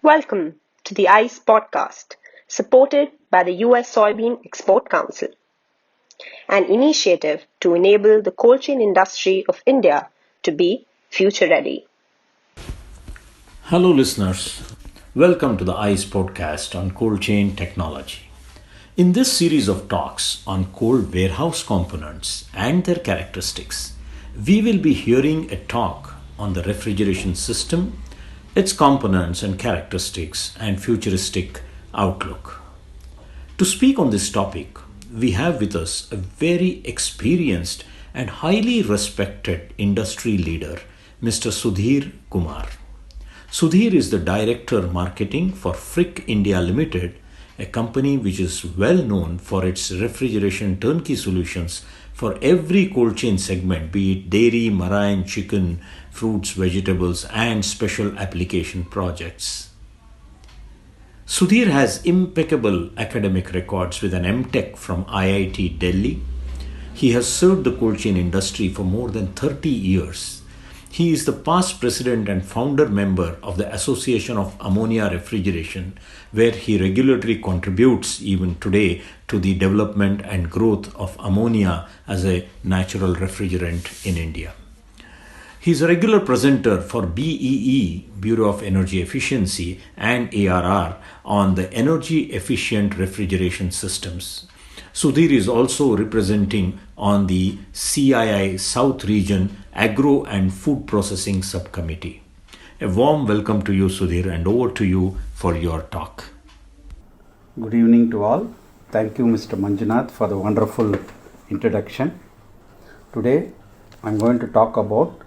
Welcome to the ICE podcast, supported by the US Soybean Export Council, an initiative to enable the cold chain industry of India to be future ready. Hello, listeners. Welcome to the ICE podcast on cold chain technology. In this series of talks on cold warehouse components and their characteristics, we will be hearing a talk on the refrigeration system, its components and characteristics, and futuristic outlook. To speak on this topic, we have with us a very experienced and highly respected industry leader, Mr. Sudhir Kumar. Sudhir is the Director Marketing for Frick India Limited, a company which is well known for its refrigeration turnkey solutions for every cold chain segment, be it dairy, marine, chicken, fruits, vegetables, and special application projects. Sudhir has impeccable academic records with an MTech from IIT Delhi. He has served the cold chain industry for more than 30 years. He is the past president and founder member of the Association of Ammonia Refrigeration, where he regularly contributes even today to the development and growth of ammonia as a natural refrigerant in India. He is a regular presenter for BEE, Bureau of Energy Efficiency, and ARR on the energy efficient refrigeration systems. Sudhir is also representing on the CII South Region Agro and Food Processing Subcommittee. A warm welcome to you, Sudhir, and over to you for your talk. Good evening to all. Thank you, Mr. Manjunath, for the wonderful introduction. Today, I'm going to talk about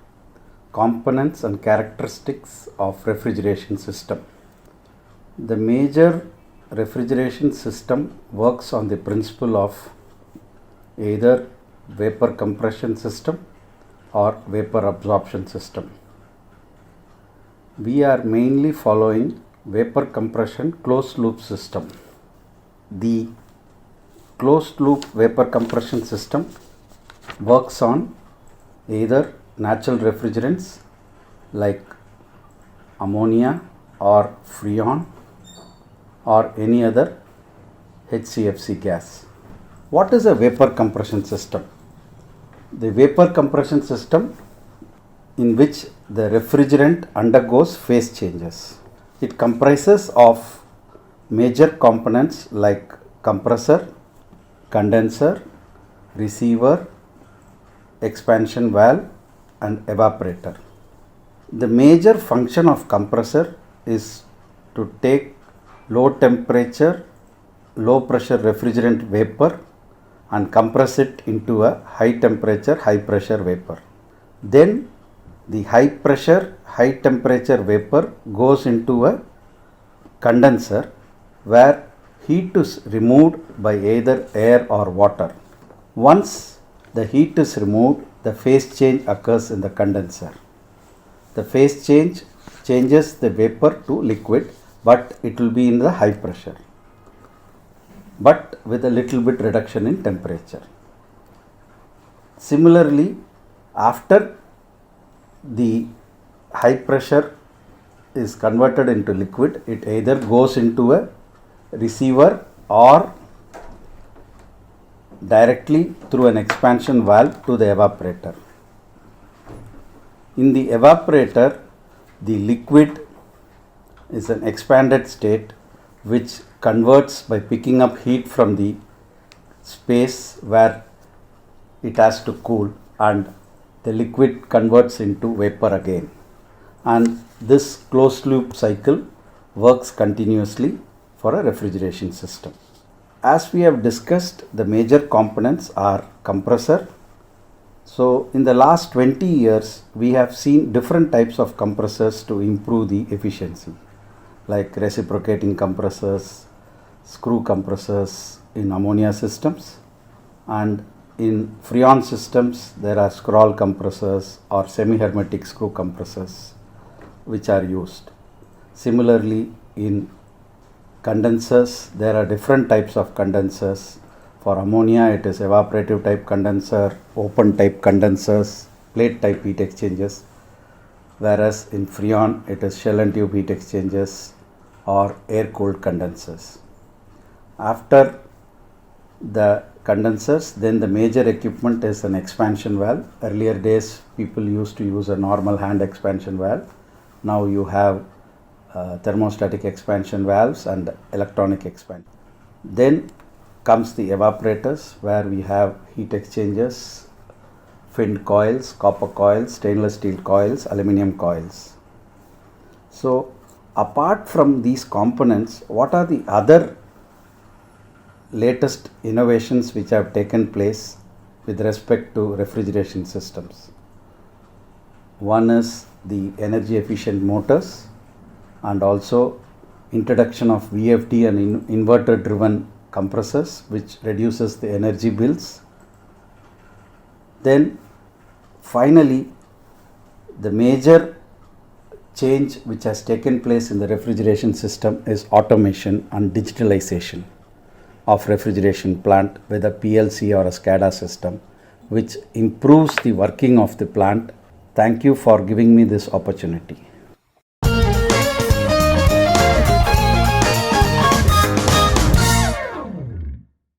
components and characteristics of refrigeration system. The major refrigeration system works on the principle of either vapor compression system or vapor absorption system. We are mainly following vapor compression closed loop system. The closed loop vapor compression system works on either natural refrigerants like ammonia or freon or any other HCFC gas. What is a vapor compression system? The vapor compression system in which the refrigerant undergoes phase changes. It comprises of major components like compressor, condenser, receiver, expansion valve, and evaporator. The major function of compressor is to take low temperature, low pressure refrigerant vapor and compress it into a high temperature, high pressure vapor. Then the high pressure, high temperature vapor goes into a condenser where heat is removed by either air or water. Once the heat is removed, the phase change occurs in the condenser. The phase change changes the vapor to liquid, but it will be in the high pressure, but with a little bit reduction in temperature. Similarly, after the high pressure is converted into liquid, it either goes into a receiver or directly through an expansion valve to the evaporator. In the evaporator, the liquid is an expanded state which converts by picking up heat from the space where it has to cool, and the liquid converts into vapor again. And this closed loop cycle works continuously for a refrigeration system. As we have discussed, the major components are compressor. So in the last 20 years, we have seen different types of compressors to improve the efficiency, like reciprocating compressors, screw compressors in ammonia systems, and in freon systems there are scroll compressors or semi-hermetic screw compressors which are used. Similarly, in condensers, there are different types of condensers. For ammonia, it is evaporative type condenser, open type condensers, plate type heat exchangers. Whereas in freon, it is shell and tube heat exchangers, or air-cooled condensers. After the condensers, then the major equipment is an expansion valve. Earlier days people used to use a normal hand expansion valve. Now you have thermostatic expansion valves and electronic expansion. Then comes the evaporators, where we have heat exchangers, finned coils, copper coils, stainless steel coils, aluminum coils. So apart from these components, what are the other latest innovations which have taken place with respect to refrigeration systems? One is the energy efficient motors, and also introduction of VFD and inverter driven compressors, which reduces the energy bills. Then finally, the major change which has taken place in the refrigeration system is automation and digitalization of refrigeration plant with a PLC or a SCADA system, which improves the working of the plant. Thank you for giving me this opportunity.